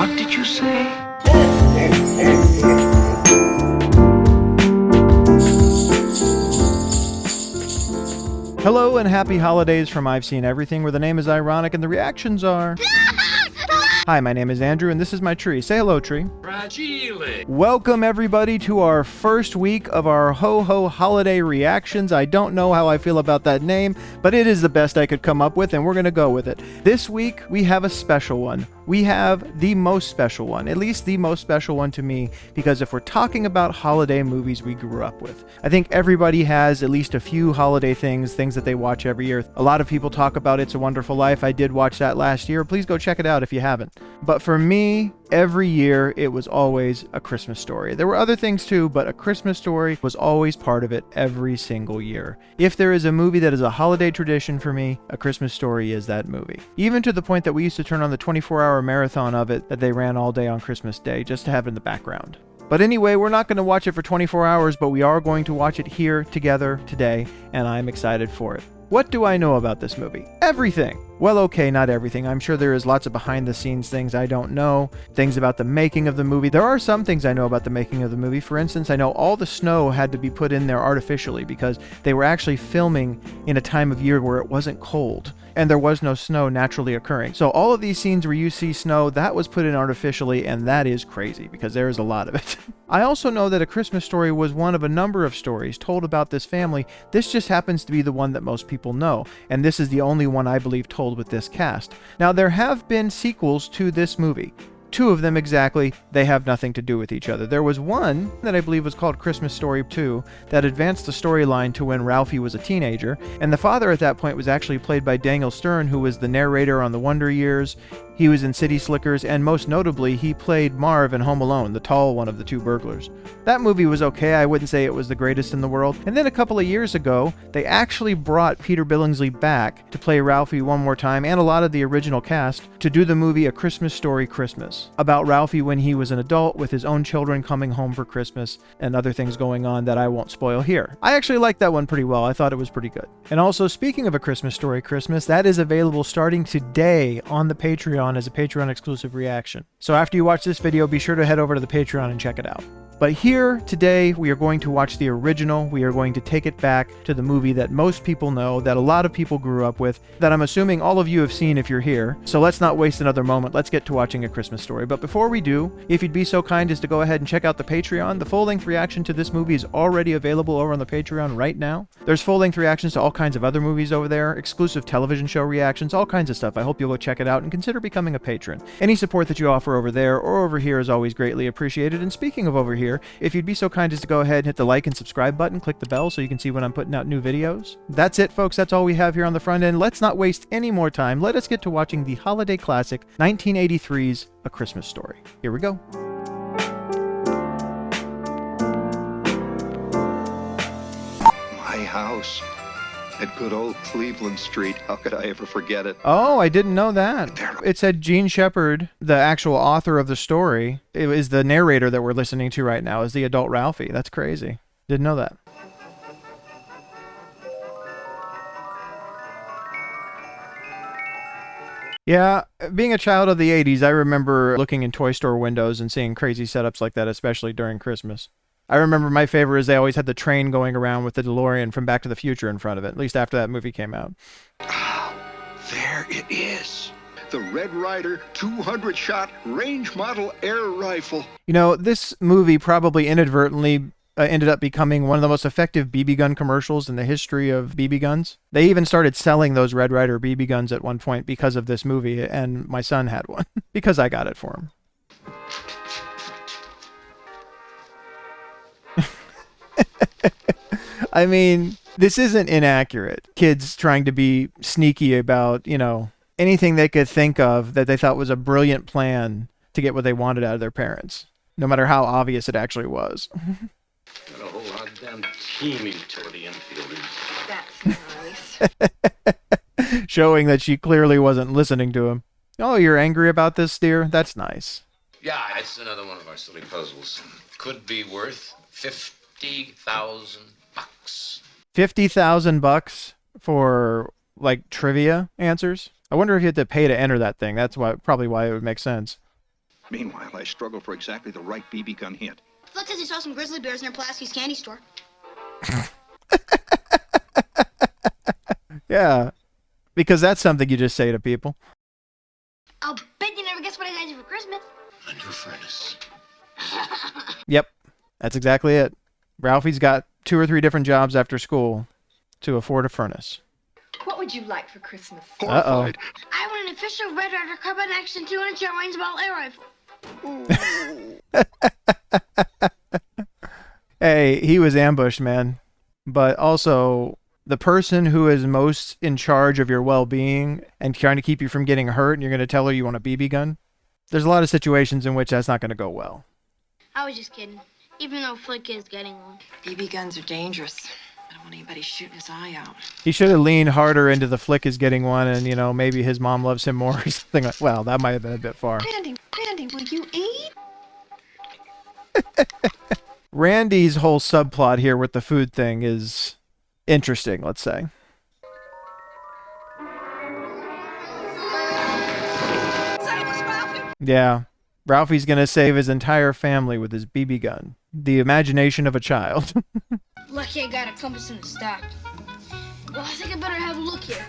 What did you say? Hello and happy holidays from I've Seen Everything, where the name is ironic and the reactions are... Hi, my name is Andrew, and this is my tree. Say hello, tree. Fragile. Welcome, everybody, to our first week of our ho-ho holiday reactions. I don't know how I feel about that name, but it is the best I could come up with, and we're going to go with it. This week, we have a special one. We have the most special one, at least the most special one to me, because if we're talking about holiday movies we grew up with, I think everybody has at least a few holiday things that they watch every year. A lot of people talk about It's a Wonderful Life. I did watch that last year. Please go check it out if you haven't. But for me, every year, it was always A Christmas Story. There were other things too, but A Christmas Story was always part of it every single year. If there is a movie that is a holiday tradition for me, A Christmas Story is that movie. Even to the point that we used to turn on the 24-hour marathon of it that they ran all day on Christmas Day just to have it in the background. But anyway, we're not going to watch it for 24 hours, but we are going to watch it here together today, and I'm excited for it. What do I know about this movie? Everything. Well, okay, not everything. I'm sure there is lots of behind-the-scenes things I don't know, things about the making of the movie. There are some things I know about the making of the movie. For instance, I know all the snow had to be put in there artificially because they were actually filming in a time of year where it wasn't cold and there was no snow naturally occurring. So all of these scenes where you see snow, that was put in artificially, and that is crazy because there is a lot of it. I also know that A Christmas Story was one of a number of stories told about this family. This just happens to be the one that most people know, and this is the only one I believe told with this cast. Now, there have been sequels to this movie. Two of them exactly, they have nothing to do with each other. There was one that I believe was called Christmas Story 2 that advanced the storyline to when Ralphie was a teenager, and the father at that point was actually played by Daniel Stern, who was the narrator on The Wonder Years. He was in City Slickers, and most notably, he played Marv in Home Alone, the tall one of the two burglars. That movie was okay. I wouldn't say it was the greatest in the world. And then a couple of years ago, they actually brought Peter Billingsley back to play Ralphie one more time, and a lot of the original cast, to do the movie A Christmas Story Christmas, about Ralphie when he was an adult with his own children coming home for Christmas and other things going on that I won't spoil here. I actually liked that one pretty well. I thought it was pretty good. And also, speaking of A Christmas Story Christmas, that is available starting today on the Patreon as a Patreon exclusive reaction. So after you watch this video, be sure to head over to the Patreon and check it out. But here today, we are going to watch the original. We are going to take it back to the movie that most people know, that a lot of people grew up with, that I'm assuming all of you have seen if you're here. So let's not waste another moment. Let's get to watching A Christmas Story. But before we do, if you'd be so kind as to go ahead and check out the Patreon, the full-length reaction to this movie is already available over on the Patreon right now. There's full-length reactions to all kinds of other movies over there, exclusive television show reactions, all kinds of stuff. I hope you'll go check it out and consider becoming a patron. Any support that you offer over there or over here is always greatly appreciated. And speaking of over here, if you'd be so kind as to go ahead and hit the like and subscribe button, click the bell so you can see when I'm putting out new videos. That's it, folks. That's all we have here on the front end. Let's not waste any more time. Let us get to watching the holiday classic 1983's A Christmas Story. Here we go. My house at good old Cleveland Street. How could I ever forget it? Oh, I didn't know that. It said Gene Shepard, the actual author of the story, it is the narrator that we're listening to right now, is the adult Ralphie. That's crazy. Didn't know that. Yeah, being a child of the 80s, I remember looking in toy store windows and seeing crazy setups like that, especially during Christmas. I remember my favorite is they always had the train going around with the DeLorean from Back to the Future in front of it, at least after that movie came out. Ah, there it is. The Red Ryder 200-shot range model air rifle. You know, this movie probably inadvertently ended up becoming one of the most effective BB gun commercials in the history of BB guns. They even started selling those Red Ryder BB guns at one point because of this movie, and my son had one because I got it for him. I mean, this isn't inaccurate. Kids trying to be sneaky about, you know, anything they could think of that they thought was a brilliant plan to get what they wanted out of their parents, no matter how obvious it actually was. Got a whole hot damn teaming utility infielders. That's nice. Showing that she clearly wasn't listening to him. Oh, you're angry about this, dear? That's nice. Yeah, it's another one of our silly puzzles. Could be worth $50,000. $50,000 for like trivia answers? I wonder if you had to pay to enter that thing. That's probably why it would make sense. Meanwhile, I struggle for exactly the right BB gun hit. Flick says he saw some grizzly bears near Pulaski's candy store. Yeah, because that's something you just say to people. I'll bet you never guess what I got you for Christmas. A new furnace. Yep, that's exactly it. Ralphie's got 2 or 3 different jobs after school to afford a furnace. What would you like for Christmas? Horrified. I want an official Red Ryder carbine action 200 shot range ball air rifle. Hey, he was ambushed, man. But also, the person who is most in charge of your well-being and trying to keep you from getting hurt, and you're going to tell her you want a BB gun? There's a lot of situations in which that's not going to go well. I was just kidding. Even though Flick is getting one. BB guns are dangerous. I don't want anybody shooting his eye out. He should have leaned harder into the Flick is getting one, and, you know, maybe his mom loves him more or something like. Well, that might have been a bit far. Randy, will you eat? Randy's whole subplot here with the food thing is interesting, let's say. Yeah. Ralphie's going to save his entire family with his BB gun. The imagination of a child. Lucky I got a compass in the stock. Well, I think I better have a look here.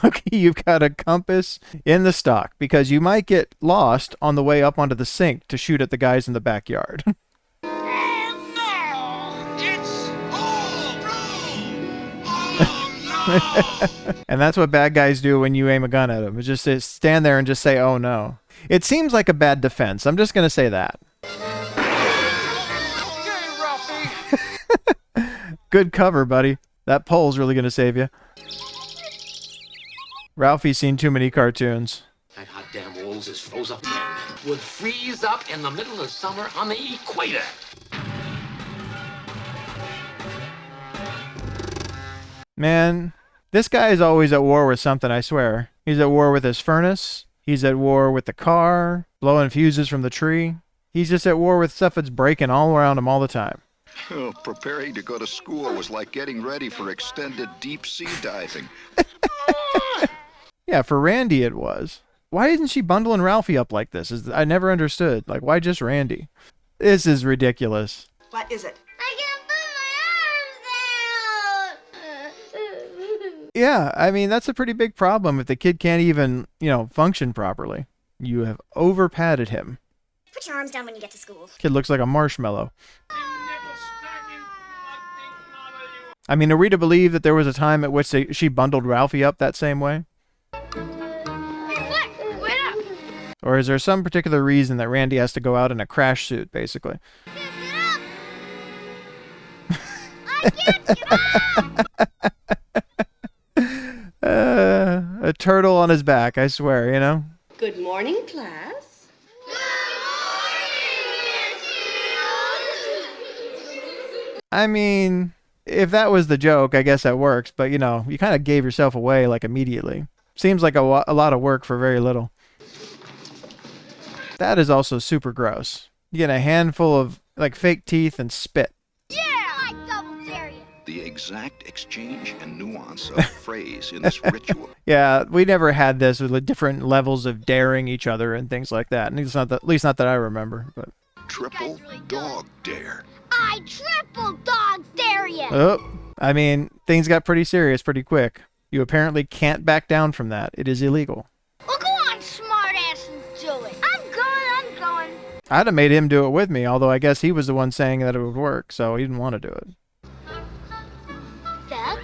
Lucky you've got a compass in the stock, because you might get lost on the way up onto the sink to shoot at the guys in the backyard. And that's what bad guys do when you aim a gun at them. It's just stand there and just say, oh no. It seems like a bad defense. I'm just going to say that. Good cover, buddy. That pole's really going to save you. Ralphie's seen too many cartoons. That hot damn walls is froze up again. Would freeze up in the middle of summer on the equator. Man, this guy is always at war with something, I swear. He's at war with his furnace. He's at war with the car, blowing fuses from the tree. He's just at war with stuff that's breaking all around him all the time. Oh, preparing to go to school was like getting ready for extended deep sea diving. Yeah, for Randy it was. Why isn't she bundling Ralphie up like this? I never understood. Like, why just Randy? This is ridiculous. What is it? I can't put my arms down. Yeah, I mean, that's a pretty big problem if the kid can't even, function properly. You have over-padded him. Put your arms down when you get to school. Kid looks like a marshmallow. I mean, are we to believe that there was a time at which she bundled Ralphie up that same way? Hey, Flick, wait up. Or is there some particular reason that Randy has to go out in a crash suit, basically? Get up. I can't get up. A turtle on his back, I swear, Good morning, class. I mean, if that was the joke, I guess that works. But, you kind of gave yourself away, like, immediately. Seems like a lot of work for very little. That is also super gross. You get a handful of, like, fake teeth and spit. Yeah, I double dare you. The exact exchange and nuance of phrase in this ritual. Yeah, we never had this with like, different levels of daring each other and things like that. And it's not at least not that I remember. But Triple dog dare. I triple dog dare you. oh, I mean, things got pretty serious pretty quick. You apparently can't back down from that. It is illegal. Well, go on, smart ass, and do it. I'm going. I'd have made him do it with me, although I guess he was the one saying that it would work, so he didn't want to do it. Duck.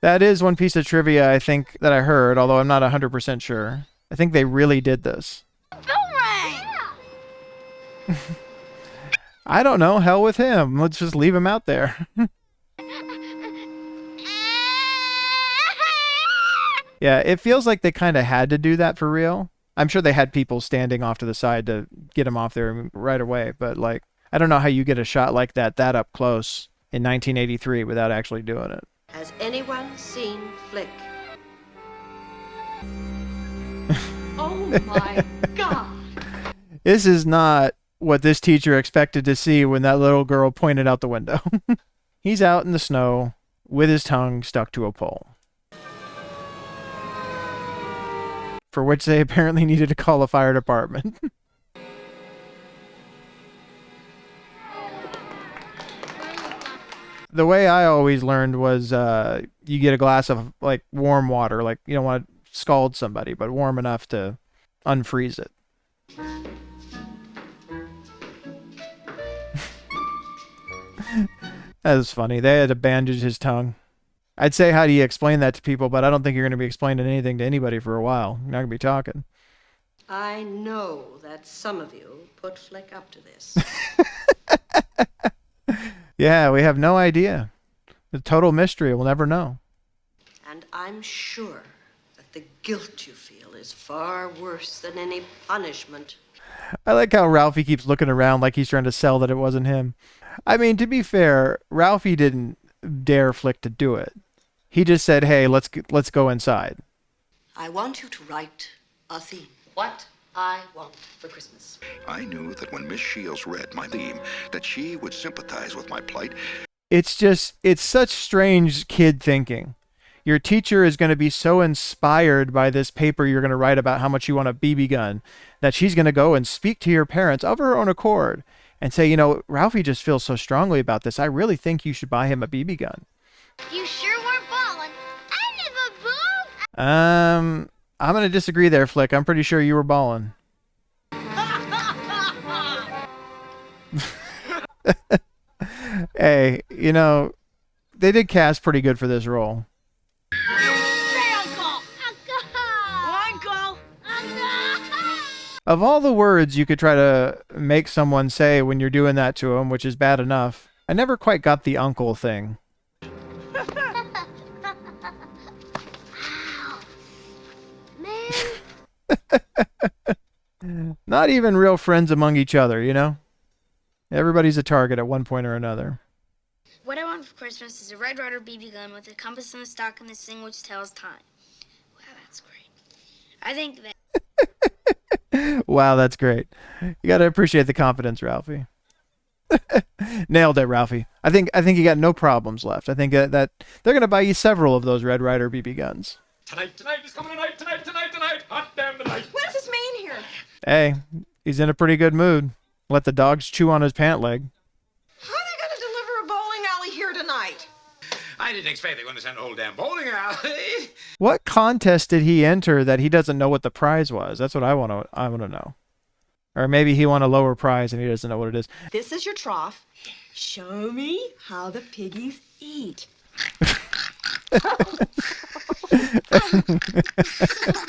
That is one piece of trivia I think that I heard, although I'm not 100% sure. I think they really did this. I don't know. Hell with him. Let's just leave him out there. Yeah, it feels like they kind of had to do that for real. I'm sure they had people standing off to the side to get him off there right away, but like, I don't know how you get a shot like that up close in 1983 without actually doing it. Has anyone seen Flick? Oh my God. This is not what this teacher expected to see when that little girl pointed out the window. He's out in the snow with his tongue stuck to a pole. for which they apparently needed to call a fire department. The way I always learned was you get a glass of like warm water, like you don't want to scald somebody, but warm enough to unfreeze it. That was funny. They had to bandage his tongue. I'd say, how do you explain that to people? But I don't think you're going to be explaining anything to anybody for a while. You're not going to be talking. I know that some of you put Flick up to this. Yeah, we have no idea. The total mystery. We'll never know. And I'm sure that the guilt you feel is far worse than any punishment. I like how Ralphie keeps looking around like he's trying to sell that it wasn't him. I mean, to be fair, Ralphie didn't dare Flick to do it. He just said, hey, let's go inside. I want you to write a theme. What I want for Christmas. I knew that when Miss Shields read my theme, that she would sympathize with my plight. It's such strange kid thinking. Your teacher is going to be so inspired by this paper you're going to write about how much you want a BB gun that she's going to go and speak to your parents of her own accord and say, you know, Ralphie just feels so strongly about this. I really think you should buy him a BB gun. You sure weren't balling. I never balled. I'm going to disagree there, Flick. I'm pretty sure you were balling. Hey, you know, they did cast pretty good for this role. Of all the words you could try to make someone say when you're doing that to them, which is bad enough, I never quite got the uncle thing. Not even real friends among each other, you know? Everybody's a target at one point or another. What I want for Christmas is a Red Ryder BB gun with a compass and a stock and this thing which tells time. Wow, that's great. I think that... Wow, that's great. You got to appreciate the confidence, Ralphie. Nailed it, Ralphie. I think you got no problems left. I think that they're going to buy you several of those Red Ryder BB guns. Tonight is coming tonight. Hot damn tonight. What does this mean here? Hey, he's in a pretty good mood. Let the dogs chew on his pant leg. How are they going to deliver a bowling alley here tonight? I didn't expect they were going to send a whole damn bowling alley. What contest did he enter that he doesn't know what the prize was? That's what I want to know. Or maybe he won a lower prize and he doesn't know what it is. This is your trough. Show me how the piggies eat.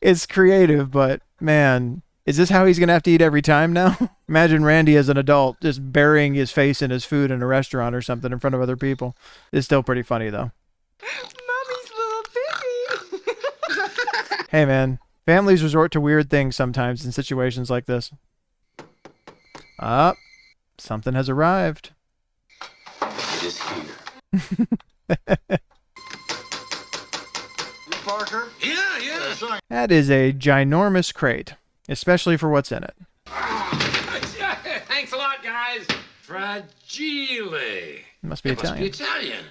It's creative, but man, is this how he's going to have to eat every time now? Imagine Randy as an adult just burying his face in his food in a restaurant or something in front of other people. It's still pretty funny, though. Mommy's little piggy. Hey, man, families resort to weird things sometimes in situations like this. Something has arrived. It is here. Parker? Yeah. Sorry. That is a ginormous crate, especially for what's in it. Thanks a lot, guys. Fragile. Must be Italian. Must be Italian.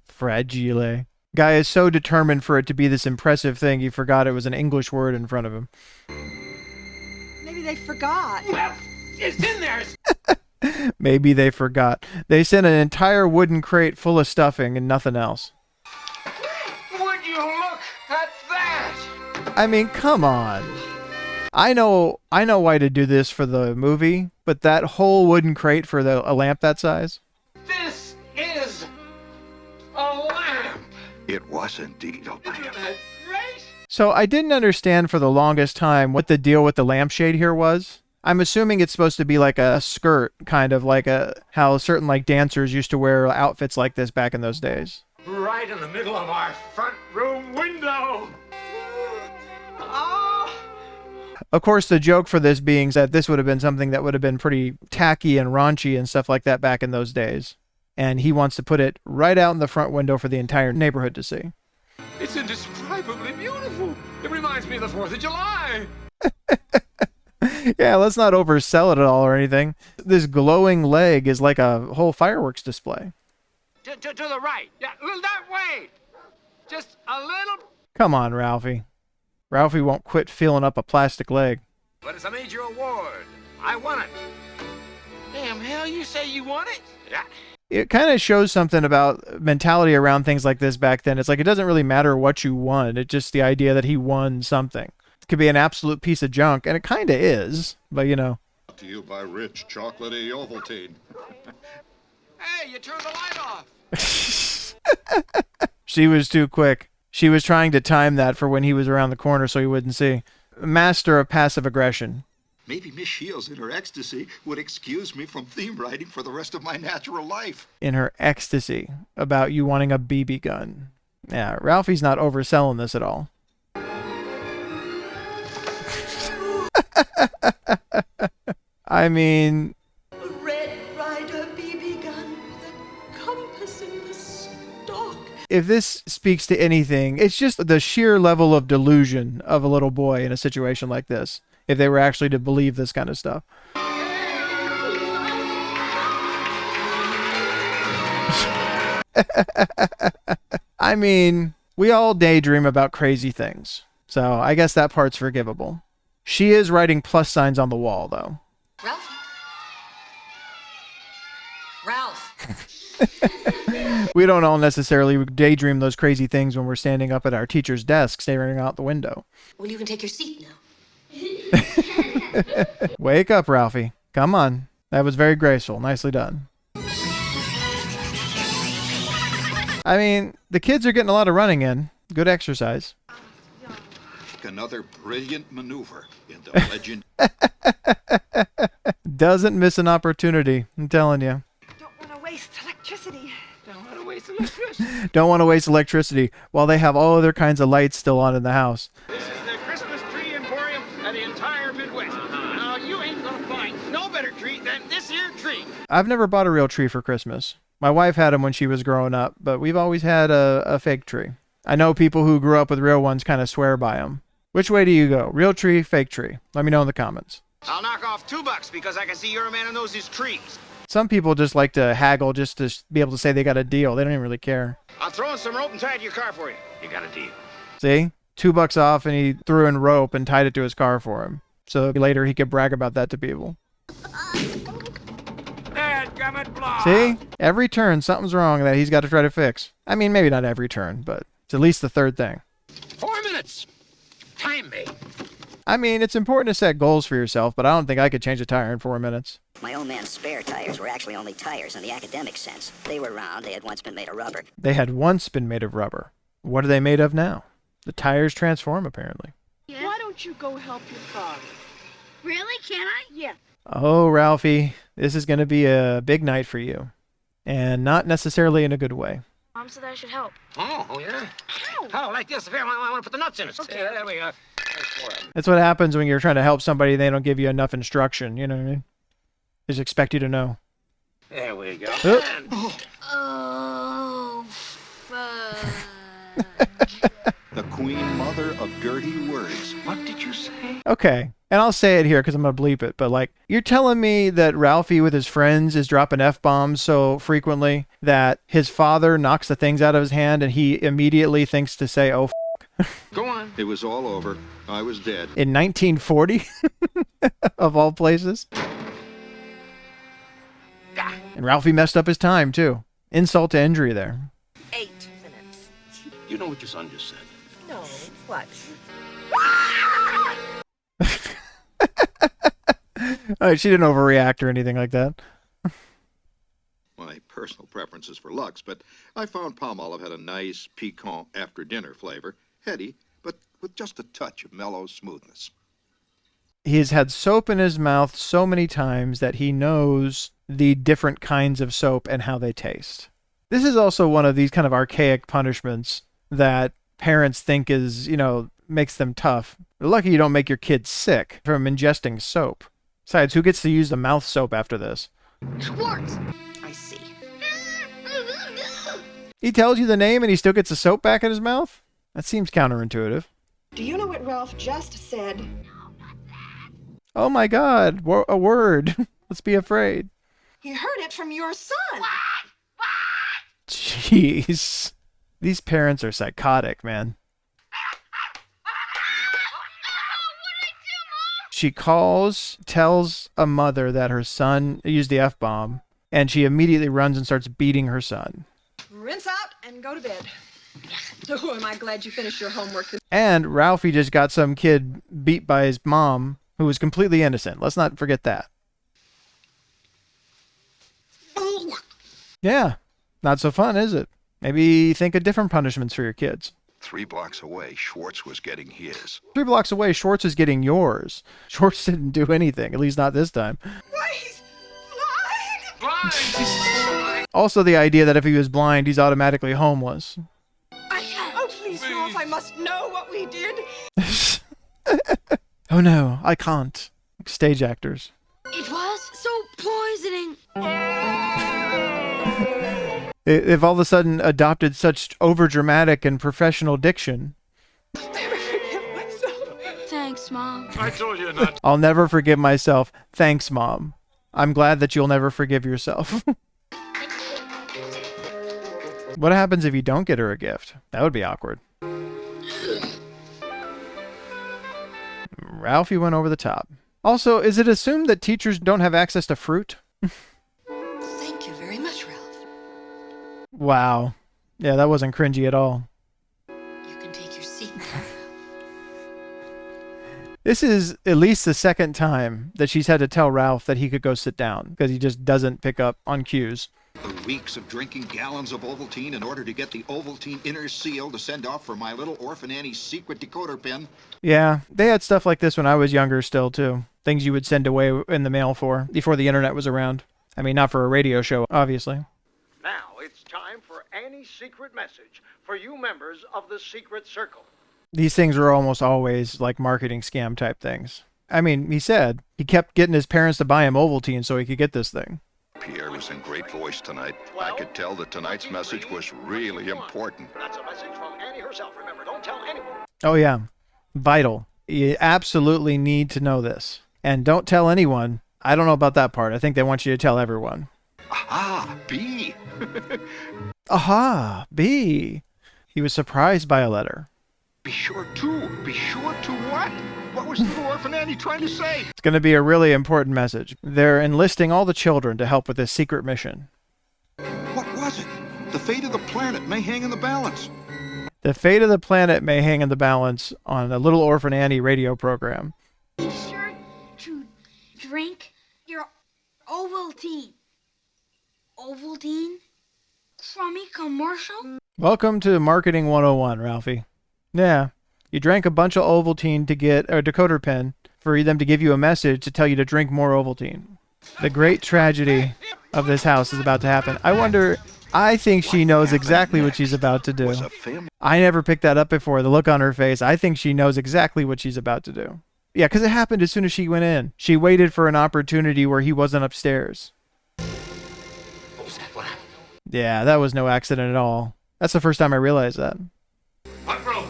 Fragile. Guy is so determined for it to be this impressive thing, he forgot it was an English word in front of him. Maybe they forgot. Well, it's in there. Maybe they forgot. They sent an entire wooden crate full of stuffing and nothing else. Would you look at that? I mean, come on. I know why to do this for the movie, but that whole wooden crate for a lamp that size? This is a lamp. It was indeed a Isn't lamp. that great? So I didn't understand for the longest time what the deal with the lampshade here was. I'm assuming it's supposed to be like a skirt, kind of like how certain like dancers used to wear outfits like this back in those days. Right in the middle of our front room window. Oh, Of course, the joke for this being that this would have been something that would have been pretty tacky and raunchy and stuff like that back in those days. And he wants to put it right out in the front window for the entire neighborhood to see. It's indescribably beautiful. It reminds me of the 4th of July. Yeah, let's not oversell it at all or anything. This glowing leg is like a whole fireworks display. To the right. Yeah, that way. Just a little Come on, Ralphie. Ralphie won't quit feeling up a plastic leg. But it's a major award. I won it. Damn, hell, you say you won it? Yeah. It kind of shows something about mentality around things like this back then. It's like it doesn't really matter what you won. It's just the idea that he won something. It could be an absolute piece of junk, and it kind of is, but you know. Brought to you by rich chocolatey Ovaltine. Hey, you turned the light off. She was too quick. She was trying to time that for when he was around the corner so he wouldn't see. Master of passive aggression. Maybe Miss Shields in her ecstasy would excuse me from theme writing for the rest of my natural life. In her ecstasy about you wanting a BB gun. Yeah, Ralphie's not overselling this at all. I mean... A Red Ryder BB gun with a compass in the stock. If this speaks to anything, it's just the sheer level of delusion of a little boy in a situation like this. If they were actually to believe this kind of stuff. I mean, we all daydream about crazy things. So I guess that part's forgivable. She is writing plus signs on the wall, though. Ralph. We don't all necessarily daydream those crazy things when we're standing up at our teacher's desk staring out the window. Well, you can take your seat now. Wake up, Ralphie. Come on. That was very graceful. Nicely done. I mean, the kids are getting a lot of running in. Good exercise. Another brilliant maneuver in the legend. Doesn't miss an opportunity, I'm telling you. Don't want to waste electricity. Don't want to waste electricity. Don't want to waste electricity while they have all other kinds of lights still on in the house. This is the Christmas tree emporium of the entire Midwest. Now, you ain't gonna find no better tree than this here tree. I've never bought a real tree for Christmas. My wife had them when she was growing up, but we've always had a fake tree. I know people who grew up with real ones kind of swear by them. Which way do you go? Real tree, fake tree? Let me know in the comments. I'll knock off $2 because I can see you're a man who knows his trees. Some people just like to haggle just to be able to say they got a deal. They don't even really care. I'll throw in some rope and tie it to your car for you. You got a deal. See? $2 off, and he threw in rope and tied it to his car for him. So later he could brag about that to people. Dadgummit blah. See? Every turn, something's wrong that he's got to try to fix. I mean, maybe not every turn, but it's at least the third thing. 4 minutes. Time me. I mean, it's important to set goals for yourself, but I don't think I could change a tire in 4 minutes. My old man's spare tires were actually only tires in the academic sense. They were round. They had once been made of rubber. They had once been made of rubber. What are they made of now? The tires transform, apparently. Yeah. Why don't you go help your father? Really? Can I? Yeah. Oh, Ralphie, this is going to be a big night for you. And not necessarily in a good way. Mom said I should help. Oh, yeah? Oh, like this. I want to put the nuts in it. Okay. Yeah, there we go. There's 4 of them. That's what happens when you're trying to help somebody, they don't give you enough instruction, you know what I mean? They just expect you to know. There we go. Oh. And Oh, fuck. The queen mother of dirty words. what did you say? Okay, and I'll say it here because I'm going to bleep it, but like, you're telling me that Ralphie with his friends is dropping F-bombs so frequently that his father knocks the things out of his hand and he immediately thinks to say, oh, Go on. It was all over. I was dead. in 1940? Of all places? And Ralphie messed up his time, too. Insult to injury there. 8 minutes. You know what your son just said. No. What? All right, she didn't overreact or anything like that. My personal preference is for Lux, but I found Palmolive had a nice, piquant after-dinner flavor. Heady, but with just a touch of mellow smoothness. He's had soap in his mouth so many times that he knows the different kinds of soap and how they taste. This is also one of these kind of archaic punishments that parents think is, makes them tough. You're lucky you don't make your kids sick from ingesting soap. Besides, who gets to use the mouth soap after this? Schwartz. I see. He tells you the name and he still gets the soap back in his mouth? That seems counterintuitive. Do you know what Ralph just said? Oh my God, a word. Let's be afraid. He heard it from your son. Jeez. These parents are psychotic, man. She tells a mother that her son used the F-bomb, and she immediately runs and starts beating her son. Rinse out and go to bed. Oh, am I glad you finished your homework. And Ralphie just got some kid beat by his mom who was completely innocent. Let's not forget that. Yeah, not so fun, is it? Maybe think of different punishments for your kids. 3 blocks away, Schwartz was getting his. 3 blocks away, Schwartz is getting yours. Schwartz didn't do anything, at least not this time. Why, he's blind! Also the idea that if he was blind, he's automatically homeless. Oh, please, Ralph, I must know what we did. Oh no, I can't. Stage actors. It was so poisoning. They've all of a sudden adopted such overdramatic and professional diction. I'll never forgive myself. Thanks, Mom. I told you not. I'll never forgive myself. Thanks, Mom. I'm glad that you'll never forgive yourself. What happens if you don't get her a gift? That would be awkward. Ralphie went over the top. Also, is it assumed that teachers don't have access to fruit? Thank you very much, Ralph. Wow. Yeah, that wasn't cringy at all. You can take your seat. This is at least the second time that she's had to tell Ralph that he could go sit down because he just doesn't pick up on cues. The weeks of drinking gallons of Ovaltine in order to get the Ovaltine inner seal to send off for my little orphan Annie's secret decoder pin. Yeah, they had stuff like this when I was younger still, too. Things you would send away in the mail before the internet was around. I mean, not for a radio show, obviously. Now it's time for Annie's secret message for you members of the Secret Circle. These things are almost always like marketing scam type things. I mean, he said he kept getting his parents to buy him Ovaltine so he could get this thing. Pierre was in great voice tonight. I could tell that tonight's message was really important. That's a message from Annie herself. Remember, don't tell anyone. Oh, yeah. Vital. You absolutely need to know this. And don't tell anyone. I don't know about that part. I think they want you to tell everyone. Aha, B. Aha, B. He was surprised by a letter. Be sure to. Be sure to what? What was little orphan Annie trying to say? It's going to be a really important message. They're enlisting all the children to help with this secret mission. What was it? The fate of the planet may hang in the balance. The fate of the planet may hang in the balance on a Little Orphan Annie radio program. Be sure to drink your Ovaltine. Ovaltine? Crummy commercial? Welcome to Marketing 101, Ralphie. Yeah, you drank a bunch of Ovaltine to get a decoder pin for them to give you a message to tell you to drink more Ovaltine. The great tragedy of this house is about to happen. I think she knows exactly what she's about to do. I never picked that up before, the look on her face. I think she knows exactly what she's about to do. Yeah, because it happened as soon as she went in. She waited for an opportunity where he wasn't upstairs. What was that? What happened? Yeah, that was no accident at all. That's the first time I realized that. What broke?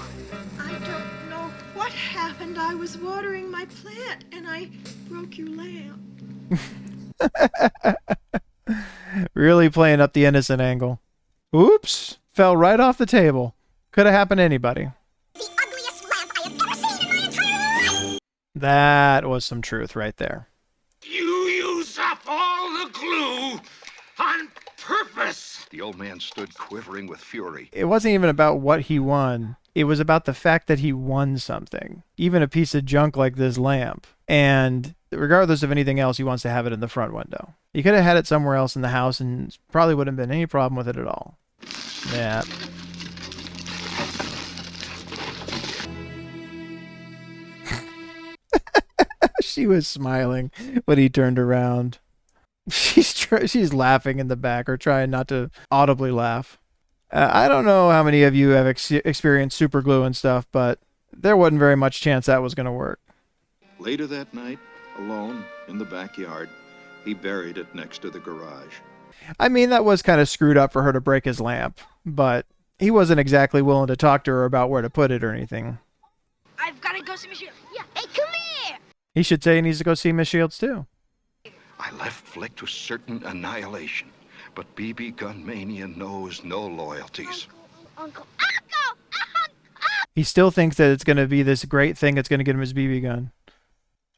I don't know what happened. I was watering my plant and I broke your lamp. Really playing up the innocent angle. Oops! Fell right off the table. Could have happened to anybody. The ugliest lamp I have ever seen in my entire life! That was some truth right there. You used up all the glue on purpose. The old man stood quivering with fury. It wasn't even about what he won. It was about the fact that he won something. Even a piece of junk like this lamp. And regardless of anything else, he wants to have it in the front window. He could have had it somewhere else in the house and probably wouldn't have been any problem with it at all. Yeah. She was smiling when he turned around. She's laughing in the back or trying not to audibly laugh. I don't know how many of you have experienced super glue and stuff, but there wasn't very much chance that was going to work. Later that night, alone in the backyard, he buried it next to the garage. I mean, that was kind of screwed up for her to break his lamp, but he wasn't exactly willing to talk to her about where to put it or anything. I've got to go see Michelle. Yeah, hey, come here! He should say he needs to go see Miss Shields, too. I left Flick to certain annihilation, but BB Gun Mania knows no loyalties. Uncle! He still thinks that it's going to be this great thing that's going to get him his BB gun.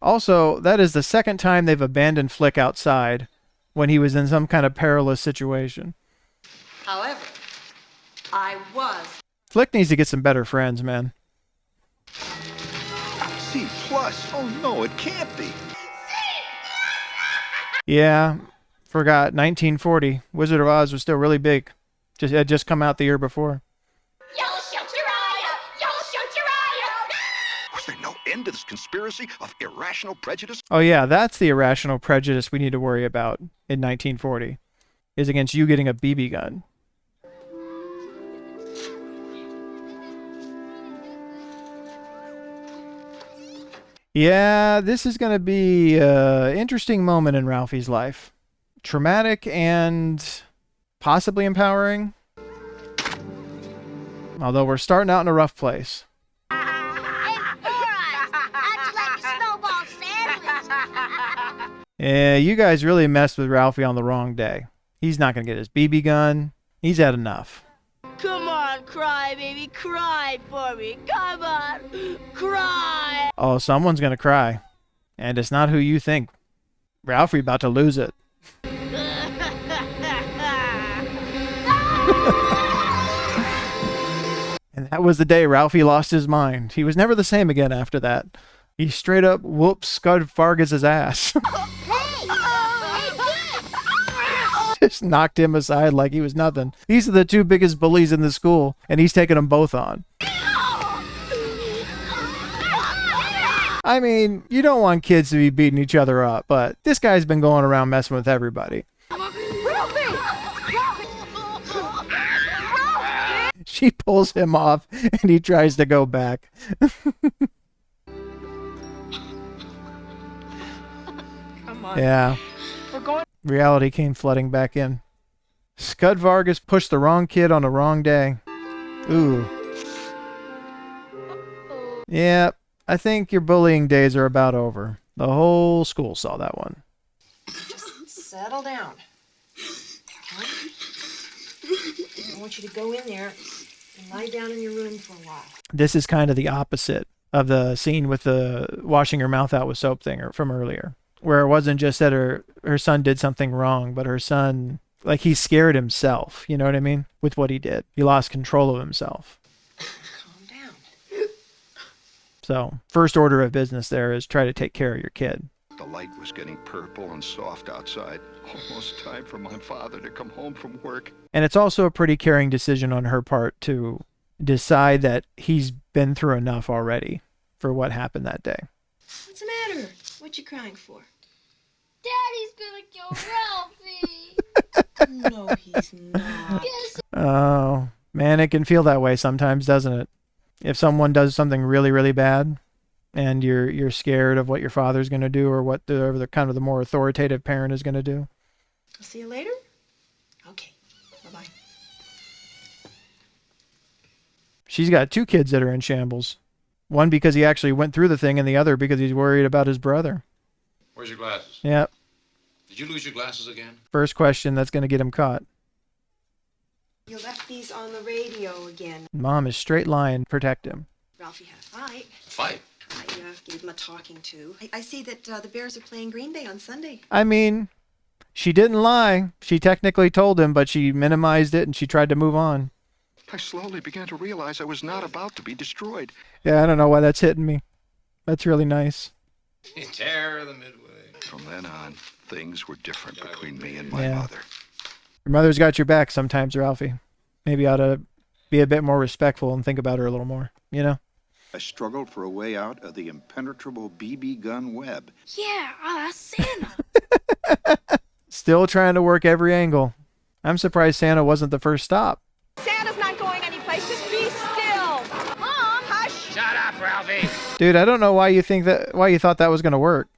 Also, that is the second time they've abandoned Flick outside when he was in some kind of perilous situation. However, I was. Flick needs to get some better friends, man. C+. Oh, no, it can't be. Yeah, forgot. 1940. Wizard of Oz was still really big. Had just come out the year before. You'll shoot your eye out! You'll shoot your eye out! Was there no end to this conspiracy of irrational prejudice? Oh yeah, that's the irrational prejudice we need to worry about in 1940. Is against you getting a BB gun. Yeah, this is going to be an interesting moment in Ralphie's life. Traumatic and possibly empowering. Although we're starting out in a rough place. Hey, Boris! How'd you like a snowball sandwich? Yeah, you guys really messed with Ralphie on the wrong day. He's not going to get his BB gun. He's had enough. Come on, cry, baby, cry for me. Come on, cry. Oh, someone's going to cry. And it's not who you think. Ralphie about to lose it. And that was the day Ralphie lost his mind. He was never the same again after that. He straight up whooped Scud Vargas's ass. Just knocked him aside like he was nothing. These are the two biggest bullies in the school, and he's taking them both on. I mean, you don't want kids to be beating each other up, but this guy's been going around messing with everybody. She pulls him off, and he tries to go back. Come on. Yeah. We're going. Reality came flooding back in. Scud Vargas pushed the wrong kid on the wrong day. Ooh. Yeah, I think your bullying days are about over. The whole school saw that one. Just settle down. Okay? I want you to go in there and lie down in your room for a while. This is kind of the opposite of the scene with the washing her mouth out with soap thing from earlier, where it wasn't just that her son did something wrong, but her son, like, he scared himself, you know what I mean, with what he did. He lost control of himself. Calm down. So, first order of business there is try to take care of your kid. The light was getting purple and soft outside. Almost time for my father to come home from work. And it's also a pretty caring decision on her part to decide that he's been through enough already for what happened that day. What's the matter? What you crying for? Daddy's gonna kill Ralphie. No, he's not. Yes. Oh, man, it can feel that way sometimes, doesn't it? If someone does something really, really bad, and you're scared of what your father's going to do or what the kind of the more authoritative parent is going to do. I'll see you later? Okay. Bye-bye. She's got two kids that are in shambles. One because he actually went through the thing, and the other because he's worried about his brother. Where's your glasses? Yep. Did you lose your glasses again? First question that's going to get him caught. You left these on the radio again. Mom is straight lying. Protect him. Ralphie had a fight. Fight? I gave him a talking to. I see that the Bears are playing Green Bay on Sunday. I mean, she didn't lie. She technically told him, but she minimized it and she tried to move on. I slowly began to realize I was not about to be destroyed. Yeah, I don't know why that's hitting me. That's really nice. Terror of the Midway. From then on, things were different between me and my mother. Your mother's got your back sometimes, Ralphie. Maybe you ought to be a bit more respectful and think about her a little more, you know? I struggled for a way out of the impenetrable BB gun web. Yeah, Santa. Still trying to work every angle. I'm surprised Santa wasn't the first stop. Santa's not going anyplace. Just be still. Mom, hush. Shut up, Ralphie. Dude, I don't know why you thought that was going to work.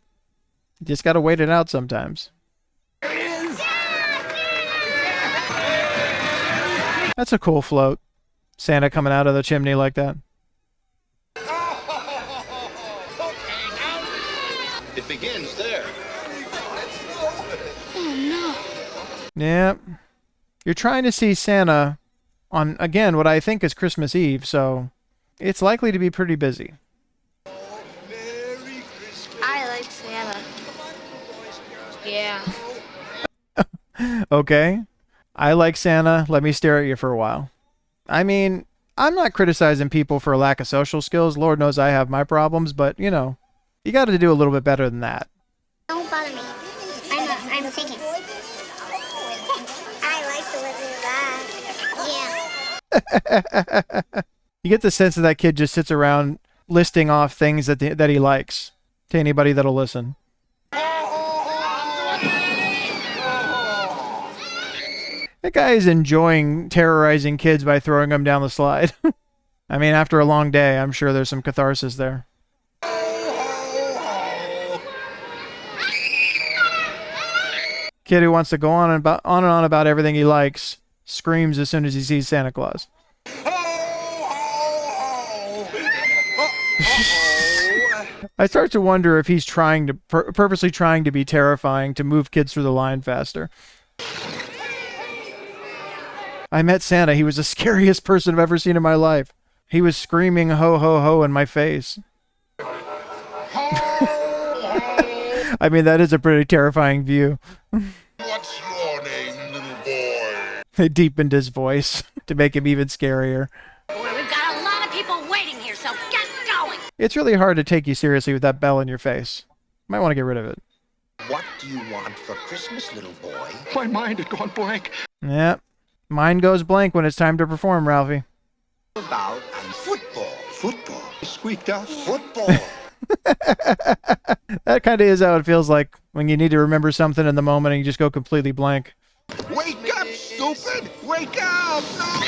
You just got to wait it out sometimes. There it is. That's a cool float. Santa coming out of the chimney like that. It begins there. Yep. You're trying to see Santa on, again, what I think is Christmas Eve, so it's likely to be pretty busy. I like Santa. Yeah. Okay. I like Santa. Let me stare at you for a while. I mean, I'm not criticizing people for a lack of social skills. Lord knows I have my problems, but, you know, you got to do a little bit better than that. Don't bother me. I'm thinking. I like to listen to that. Yeah. You get the sense that that kid just sits around listing off things that he likes to anybody that'll listen. That guy is enjoying terrorizing kids by throwing them down the slide. I mean, after a long day, I'm sure there's some catharsis there. Kid who wants to go on and on about everything he likes screams as soon as he sees Santa Claus. I start to wonder if he's trying to purposely trying to be terrifying to move kids through the line faster. I met Santa. He was the scariest person I've ever seen in my life. He was screaming ho ho ho in my face. I mean, that is a pretty terrifying view. What's your name, little boy? They deepened his voice to make him even scarier. Well, we've got a lot of people waiting here, so get going. It's really hard to take you seriously with that bell in your face. Might want to get rid of it. What do you want for Christmas, little boy? My mind had gone blank. Yeah. Mine goes blank when it's time to perform, Ralphie. About football. Football. Squeaked out. Football. That kind of is how it feels like when you need to remember something in the moment and you just go completely blank. Wake up, stupid! Wake up!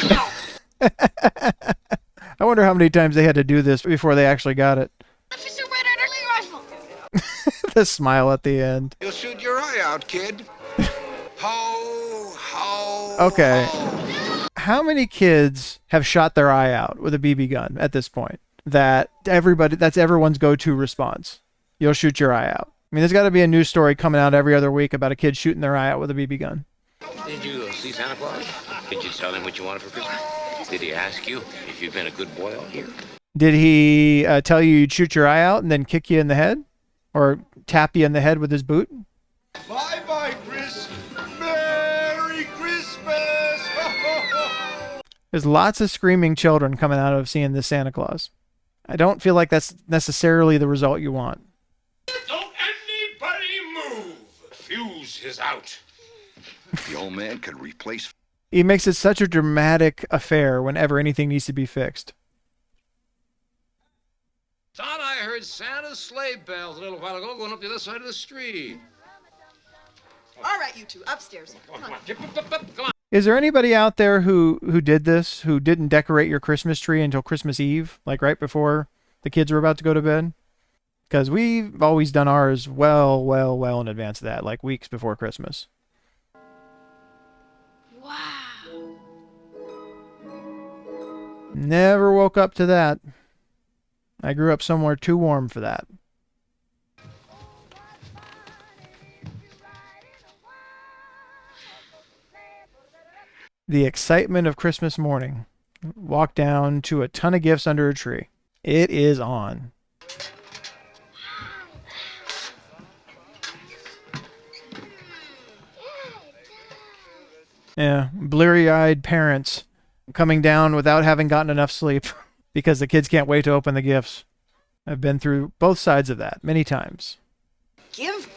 No! I wonder how many times they had to do this before they actually got it. Officer Red Alert Rifle. The smile at the end. You'll shoot your eye out, kid. Ho, ho. Okay. Ho. How many kids have shot their eye out with a BB gun at this point? That's everyone's go-to response. You'll shoot your eye out. I mean, there's got to be a news story coming out every other week about a kid shooting their eye out with a BB gun. Did you see Santa Claus? Did you tell him what you wanted for Christmas? Did he ask you if you've been a good boy all year? Did he tell you you'd shoot your eye out and then kick you in the head? Or tap you in the head with his boot? Bye-bye, Chris. Merry Christmas! There's lots of screaming children coming out of seeing this Santa Claus. I don't feel like that's necessarily the result you want. Don't anybody move! Fuse is out. The old man can replace. He makes it such a dramatic affair whenever anything needs to be fixed. Thought I heard Santa's sleigh bells a little while ago going up the other side of the street. All right, you two, upstairs. Come on. Come on. Is there anybody out there who did this, who didn't decorate your Christmas tree until Christmas Eve, like right before the kids were about to go to bed? Because we've always done ours well in advance of that, like weeks before Christmas. Wow. Never woke up to that. I grew up somewhere too warm for that. The excitement of Christmas morning. Walk down to a ton of gifts under a tree. It is on. Yeah, bleary-eyed parents coming down without having gotten enough sleep because the kids can't wait to open the gifts. I've been through both sides of that many times. Give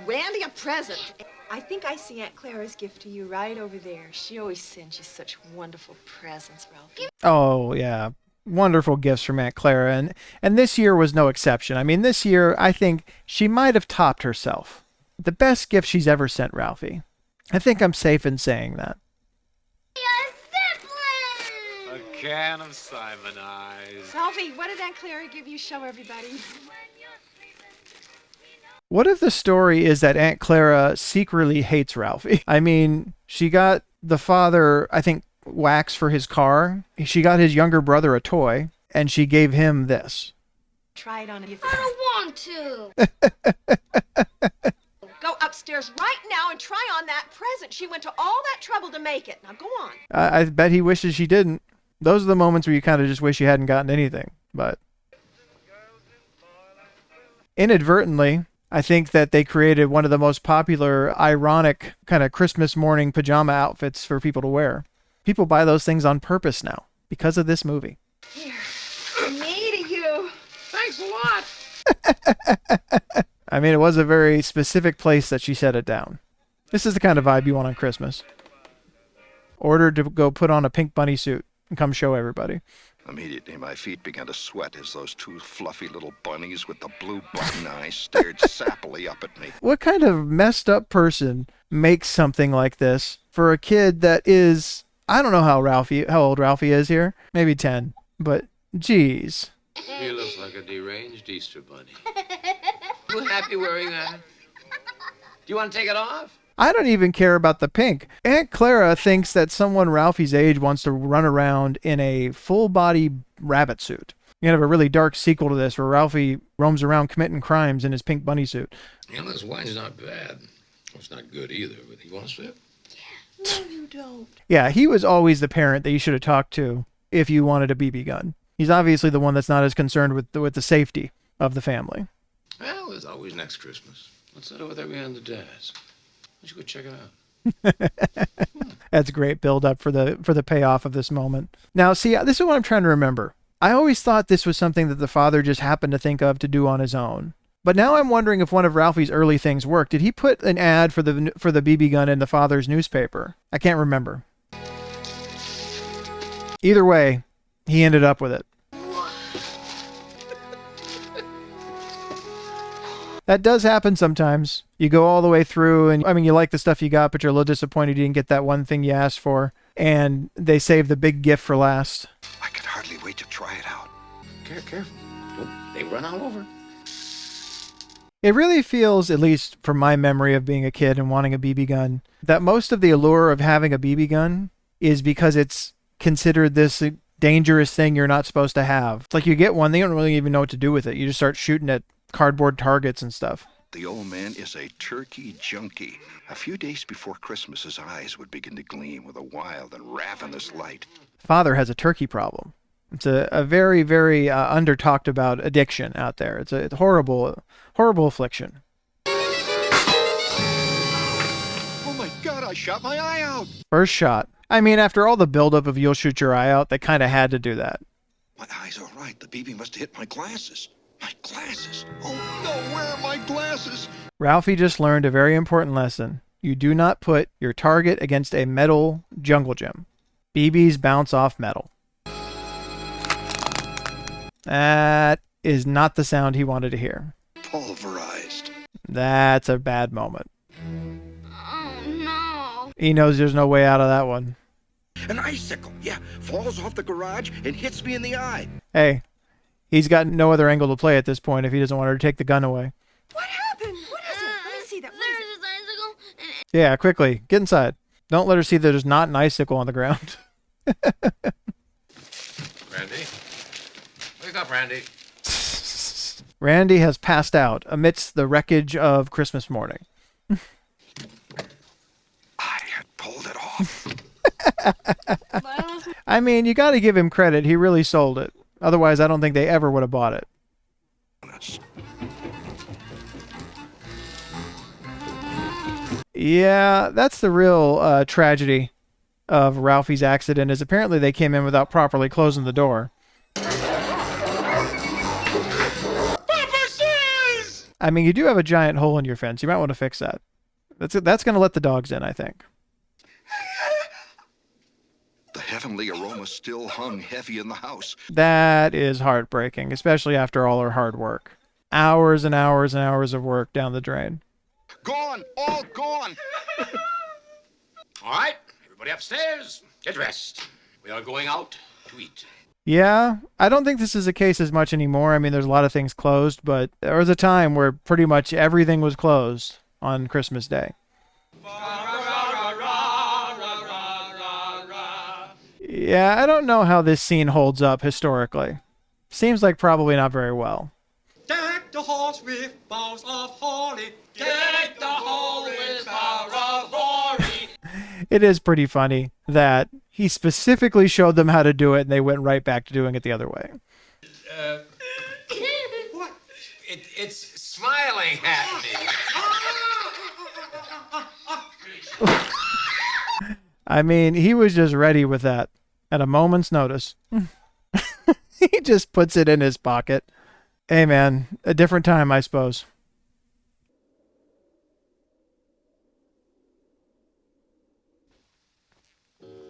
Randy a present. I think I see Aunt Clara's gift to you right over there. She always sends you such wonderful presents, Ralphie. Oh, yeah. Wonderful gifts from Aunt Clara. And this year was no exception. I mean, this year, I think she might have topped herself. The best gift she's ever sent Ralphie. I think I'm safe in saying that. A can of Simon Eyes. Ralphie, what did Aunt Clara give you? Show everybody. What if the story is that Aunt Clara secretly hates Ralphie? I mean, she got the father, I think, wax for his car. She got his younger brother a toy, and she gave him this. Try it on you. I don't want to. Go upstairs right now and try on that present. She went to all that trouble to make it. Now go on. I bet he wishes she didn't. Those are the moments where you kind of just wish you hadn't gotten anything. But inadvertently, I think that they created one of the most popular, ironic kind of Christmas morning pajama outfits for people to wear. People buy those things on purpose now because of this movie. Here, me to you. Thanks a lot. I mean, it was a very specific place that she set it down. This is the kind of vibe you want on Christmas. Ordered to go put on a pink bunny suit and come show everybody. Immediately, my feet began to sweat as those two fluffy little bunnies with the blue button eyes stared sappily up at me. What kind of messed up person makes something like this for a kid that is, I don't know how old Ralphie is here, maybe 10, but geez. He looks like a deranged Easter bunny. You happy wearing that? Do you want to take it off? I don't even care about the pink. Aunt Clara thinks that someone Ralphie's age wants to run around in a full-body rabbit suit. You have a really dark sequel to this where Ralphie roams around committing crimes in his pink bunny suit. You know, this wine's not bad. Well, it's not good either, but you want a sip? No, you don't. Yeah, he was always the parent that you should have talked to if you wanted a BB gun. He's obviously the one that's not as concerned with the safety of the family. Well, there's always next Christmas. What's that over there behind the desk? Why don't you go check it out? That's great build up for the payoff of this moment. Now, see, this is what I'm trying to remember. I always thought this was something that the father just happened to think of to do on his own. But now I'm wondering if one of Ralphie's early things worked. Did he put an ad for the BB gun in the father's newspaper? I can't remember. Either way, he ended up with it. That does happen sometimes. You go all the way through and, I mean, you like the stuff you got, but you're a little disappointed you didn't get that one thing you asked for. And they save the big gift for last. I could hardly wait to try it out. Careful. Don't they run all over. It really feels, at least from my memory of being a kid and wanting a BB gun, that most of the allure of having a BB gun is because it's considered this dangerous thing you're not supposed to have. It's like you get one, they don't really even know what to do with it. You just start shooting at cardboard targets and stuff. The old man is a turkey junkie. A few days before Christmas, his eyes would begin to gleam with a wild and ravenous light. Father has a turkey problem. It's a very, very under-talked about addiction out there. It's a horrible, horrible affliction. Oh my God, I shot my eye out. First shot. I mean, after all the buildup of you'll shoot your eye out, they kind of had to do that. My eye's all right. The BB must have hit my glasses. My glasses. Oh no, where are my glasses? Ralphie just learned a very important lesson. You do not put your target against a metal jungle gym. BBs bounce off metal. That is not the sound he wanted to hear. Pulverized. That's a bad moment. Oh, no. He knows there's no way out of that one. An icicle, yeah, falls off the garage and hits me in the eye. Hey, he's got no other angle to play at this point if he doesn't want her to take the gun away. What happened? What is it? Let me see that. What is it? There's this icicle. Yeah, quickly, get inside. Don't let her see that there's not an icicle on the ground. Randy? Wake up, Randy. Randy has passed out amidst the wreckage of Christmas morning. I had pulled it off. I mean, you got to give him credit. He really sold it. Otherwise, I don't think they ever would have bought it. Yeah, that's the real tragedy of Ralphie's accident, is apparently they came in without properly closing the door. I mean, you do have a giant hole in your fence. You might want to fix that. That's going to let the dogs in, I think. The heavenly aroma still hung heavy in the house. That is heartbreaking, especially after all her hard work. Hours and hours and hours of work down the drain. Gone! All gone! All right, everybody upstairs. Get dressed. We are going out to eat. Yeah, I don't think this is the case as much anymore. I mean, there's a lot of things closed, but there was a time where pretty much everything was closed on Christmas Day. Yeah, I don't know how this scene holds up historically. Seems like probably not very well. Deck the halls with boughs of holly. Deck the hall with boughs of holly. It is pretty funny that he specifically showed them how to do it and they went right back to doing it the other way. What? It's smiling at me. I mean, he was just ready with that at a moment's notice. He just puts it in his pocket. Hey, man, a different time, I suppose.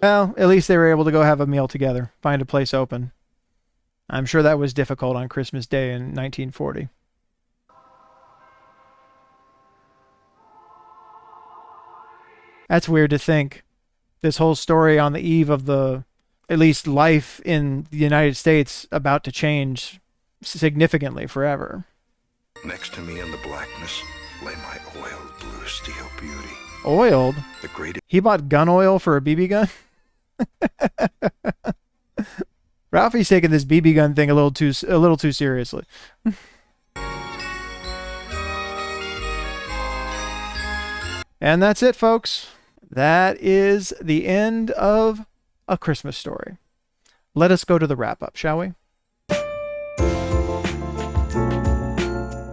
Well, at least they were able to go have a meal together, find a place open. I'm sure that was difficult on Christmas Day in 1940. That's weird to think. This whole story on the eve of at least life in the United States, about to change significantly forever. Next to me in the blackness lay my oiled blue steel beauty. Oiled? The greatest. He bought gun oil for a BB gun? Ralphie's taking this BB gun thing a little too seriously. And that's it, folks. That is the end of A Christmas Story. Let us go to the wrap-up, shall we?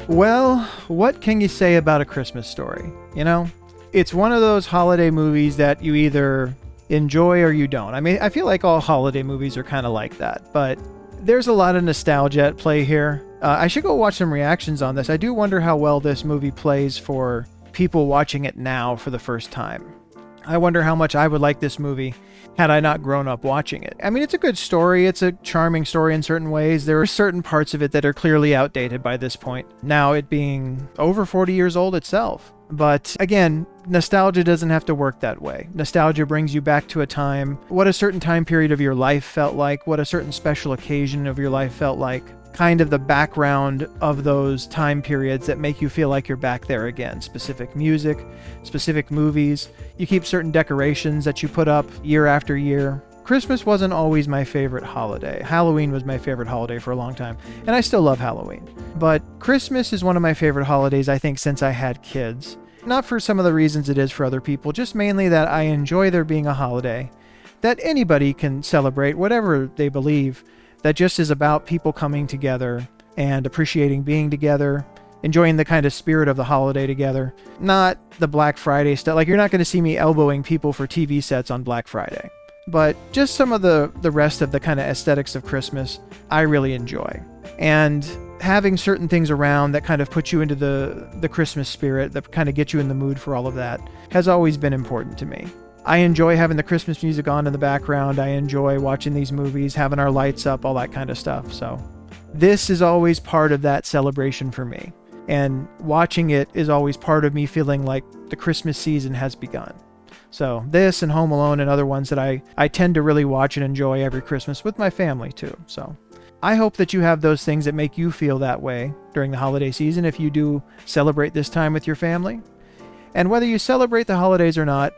Well, what can you say about A Christmas Story? You know, it's one of those holiday movies that you either enjoy or you don't. I mean, I feel like all holiday movies are kind of like that, but there's a lot of nostalgia at play here. I should go watch some reactions on this. I do wonder how well this movie plays for people watching it now for the first time. I wonder how much I would like this movie had I not grown up watching it. I mean, it's a good story. It's a charming story in certain ways. There are certain parts of it that are clearly outdated by this point, now it being over 40 years old itself. But again, nostalgia doesn't have to work that way. Nostalgia brings you back to a time, what a certain time period of your life felt like, what a certain special occasion of your life felt like, kind of the background of those time periods that make you feel like you're back there again. Specific music, specific movies. You keep certain decorations that you put up year after year. Christmas wasn't always my favorite holiday. Halloween was my favorite holiday for a long time, and I still love Halloween. But Christmas is one of my favorite holidays, I think, since I had kids. Not for some of the reasons it is for other people, just mainly that I enjoy there being a holiday that anybody can celebrate, whatever they believe, that just is about people coming together and appreciating being together, enjoying the kind of spirit of the holiday together. Not the Black Friday stuff. Like, you're not going to see me elbowing people for TV sets on Black Friday. But just some of the rest of the kind of aesthetics of Christmas, I really enjoy. And having certain things around that kind of put you into the Christmas spirit, that kind of get you in the mood for all of that, has always been important to me. I enjoy having the Christmas music on in the background. I enjoy watching these movies, having our lights up, all that kind of stuff. So this is always part of that celebration for me. And watching it is always part of me feeling like the Christmas season has begun. So this and Home Alone and other ones that I tend to really watch and enjoy every Christmas with my family too. So I hope that you have those things that make you feel that way during the holiday season if you do celebrate this time with your family. And whether you celebrate the holidays or not,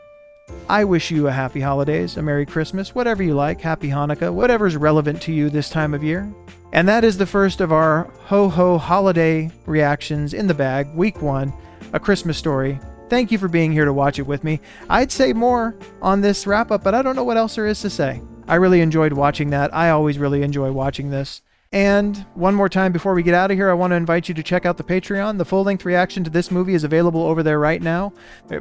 I wish you a happy holidays, a Merry Christmas, whatever you like, Happy Hanukkah, whatever's relevant to you this time of year. And that is the first of our ho-ho holiday reactions in the bag, week 1, A Christmas Story. Thank you for being here to watch it with me. I'd say more on this wrap-up, but I don't know what else there is to say. I really enjoyed watching that. I always really enjoy watching this. And one more time before we get out of here, I want to invite you to check out the Patreon. The full-length reaction to this movie is available over there right now.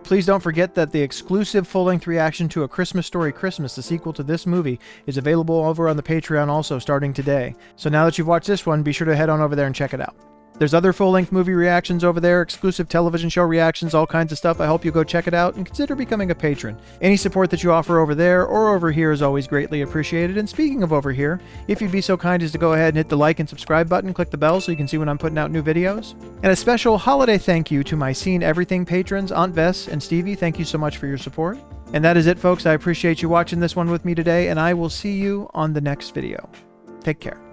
Please don't forget that the exclusive full-length reaction to A Christmas Story Christmas, the sequel to this movie, is available over on the Patreon also starting today. So now that you've watched this one, be sure to head on over there and check it out. There's other full-length movie reactions over there, exclusive television show reactions, all kinds of stuff. I hope you go check it out and consider becoming a patron. Any support that you offer over there or over here is always greatly appreciated. And speaking of over here, if you'd be so kind as to go ahead and hit the like and subscribe button, click the bell so you can see when I'm putting out new videos. And a special holiday thank you to my Seen Everything patrons, Aunt Bess and Stevie. Thank you so much for your support. And that is it, folks. I appreciate you watching this one with me today, and I will see you on the next video. Take care.